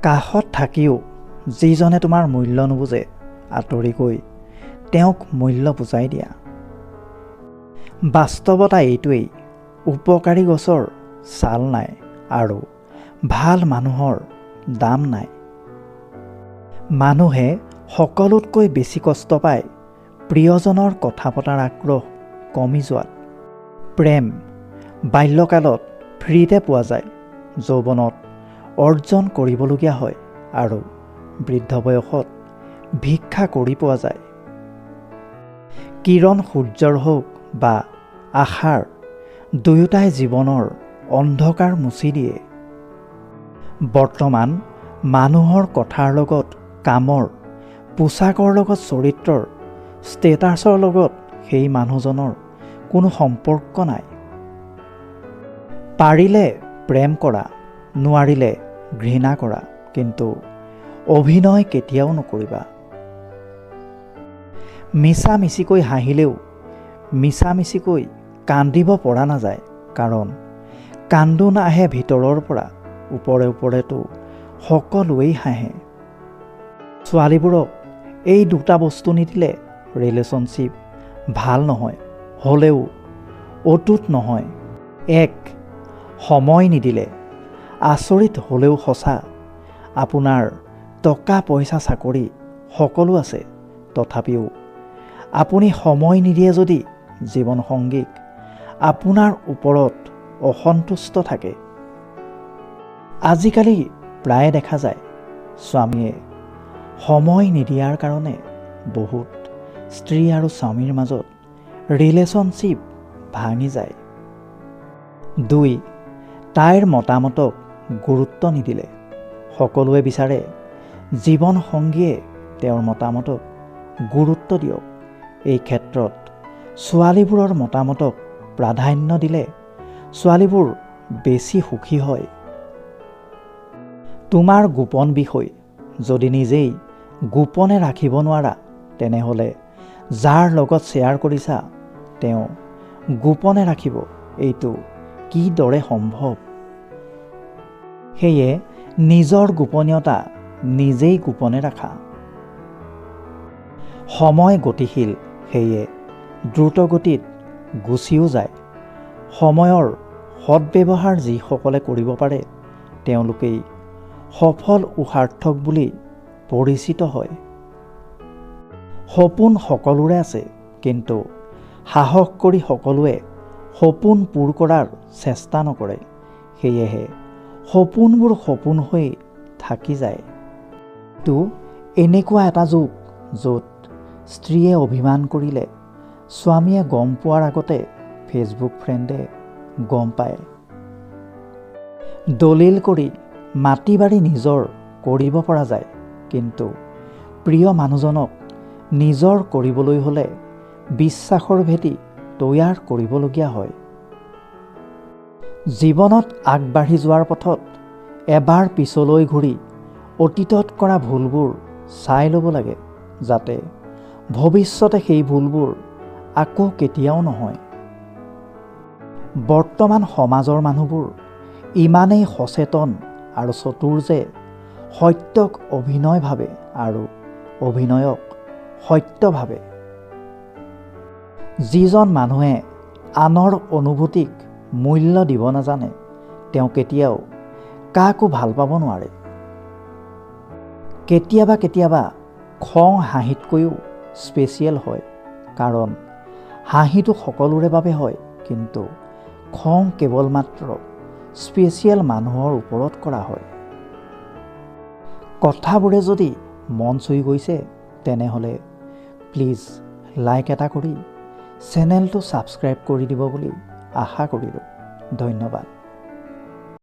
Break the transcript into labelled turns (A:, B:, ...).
A: কাষত থাকিও যিজনে তোমাৰ মূল্য নুবুজে আঁতৰি গৈ তেওঁক মূল্য বুজাই দিয়া। বাস্তৱতা এইটোৱেই, উপকাৰী গছৰ ছাল নাই আৰু ভাল মানুহৰ দাম নাই। মানুহে সকলোতকৈ বেছি কষ্ট পায় প্ৰিয়জনৰ কথা পতাৰ আগ্ৰহ কমি যোৱাত। প্ৰেম বাল্যকালত ফ্ৰীতে পোৱা যায়, যৌৱনত অৰ্জন কৰিবলগীয়া হয় আৰু বৃদ্ধ বয়সত ভিক্ষা কৰি পোৱা যায়। কিৰণ সূৰ্যৰ হওক বা আশাৰ, দুয়োটাই জীৱনৰ অন্ধকাৰ মুচি দিয়ে। বৰ্তমান মানুহৰ কথাৰ লগত কামৰ, পোচাকৰ লগত চৰিত্ৰৰ, ষ্টেটাছৰ লগত সেই মানুহজনৰ কোনো সম্পৰ্ক নাই। পাৰিলে প্ৰেম কৰা, নোৱাৰিলে ঘৃণা কৰা, কিন্তু অভিনয় কেতিয়াও নকৰিবা। মিছামিছিকৈ হাঁহিলেও মিছামিছিকৈ কান্দিব পৰা নাযায়, কাৰণ কান্দোন আহে ভিতৰৰ পৰা, ওপৰে ওপৰেতো সকলোৱেই হাঁহে। ছোৱালীবোৰক এই দুটা বস্তু নিদিলে ৰিলেশ্যনশ্বিপ ভাল নহয়, হ'লেও অটুট নহয়। এক, সময় নিদিলে। আচৰিত হ'লেও সঁচা, আপোনাৰ টকা পইচা চাকৰি সকলো আছে, তথাপিও আপুনি সময় নিদিয়ে যদি জীৱনসংগীক আপোনাৰ ওপৰত অসন্তুষ্ট থাকে। আজিকালি প্ৰায়ে দেখা যায় স্বামীয়ে সময় নিদিয়াৰ কাৰণে বহুত স্ত্ৰী আৰু স্বামীৰ মাজত ৰিলেশ্যনশ্বিপ ভাঙি যায়। 2, তাইৰ মতামতক গুৰুত্ব নিদিলে। সকলোৱে বিচাৰে জীৱনসংগীয়ে তেওঁৰ মতামতক গুৰুত্ব দিয়ক। এই ক্ষেত্ৰত ছোৱালীবোৰৰ মতামতক প্ৰাধান্য দিলে ছোৱালীবোৰ বেছি সুখী হয়। তোমাৰ গোপন বিষয় যদি নিজেই গোপনে ৰাখিব নোৱাৰা, তেনেহ'লে যাৰ লগত শ্বেয়াৰ কৰিছা তেওঁ গোপনে ৰাখিব, এইটো কিদৰে সম্ভৱ? সেয়ে নিজৰ গোপনীয়তা নিজেই গোপনে ৰাখা। সময় গতিশীল, সেয়ে দ্ৰুতগতিত গুচিও যায়। সময়ৰ সৎব্যৱহাৰ যিসকলে কৰিব পাৰে তেওঁলোকেই সফল ও সাৰ্থক বুলি পৰিচিত হয়। সপোন সকলোৰে আছে, কিন্তু সাহস কৰি সকলোৱে সপোন পূৰ কৰাৰ চেষ্টা নকৰে। সেয়েহে সপোনবোৰ সপোন হৈ থাকি যায়। তো এনেকুৱা এটা যুগ য'ত স্ত্ৰীয়ে অভিমান কৰিলে স্বামীয়ে গম পোৱাৰ আগতে ফেচবুক ফ্ৰেণ্ডে গম পায়। দলিল কৰি মাটি বাৰী নিজৰ কৰিব পৰা যায়, কিন্তু প্ৰিয় মানুহজনক নিজৰ কৰিবলৈ হ'লে বিশ্বাসৰ ভেটি তৈয়াৰ কৰিবলগীয়া হয়। জীৱনত আগবাঢ়ি যোৱাৰ পথত এবাৰ পিছলৈ ঘূৰি অতীতত কৰা ভুলবোৰ চাই ল'ব লাগে, যাতে ভৱিষ্যতে সেই ভুলবোৰ আকৌ কেতিয়াও নহয়। বৰ্তমান সমাজৰ মানুহবোৰ ইমানেই সচেতন আৰু চতুৰ যে সত্যক অভিনয় ভাবে আৰু অভিনয়ক সত্য ভাবে। যিজন মানুহে আনৰ অনুভূতিক মূল্য দিব নাজানে তেওঁ কেতিয়াও কাকো ভাল পাব নোৱাৰে। কেতিয়াবা কেতিয়াবা খং হাঁহিতকৈও স্পেচিয়েল হয়, কাৰণ হাঁহিটো সকলোৰে বাবে হয়, কিন্তু খং কেৱল মাত্ৰ স্পেচিয়েল মানুহৰ ওপৰত কৰা হয়। কথাবোৰে যদি মন চুই গৈছে তেনেহ'লে প্লিজ লাইক এটা কৰি চেনেলটো ছাবস্ক্ৰাইব কৰি দিব বুলি আশা কৰিলোঁ। ধন্যবাদ।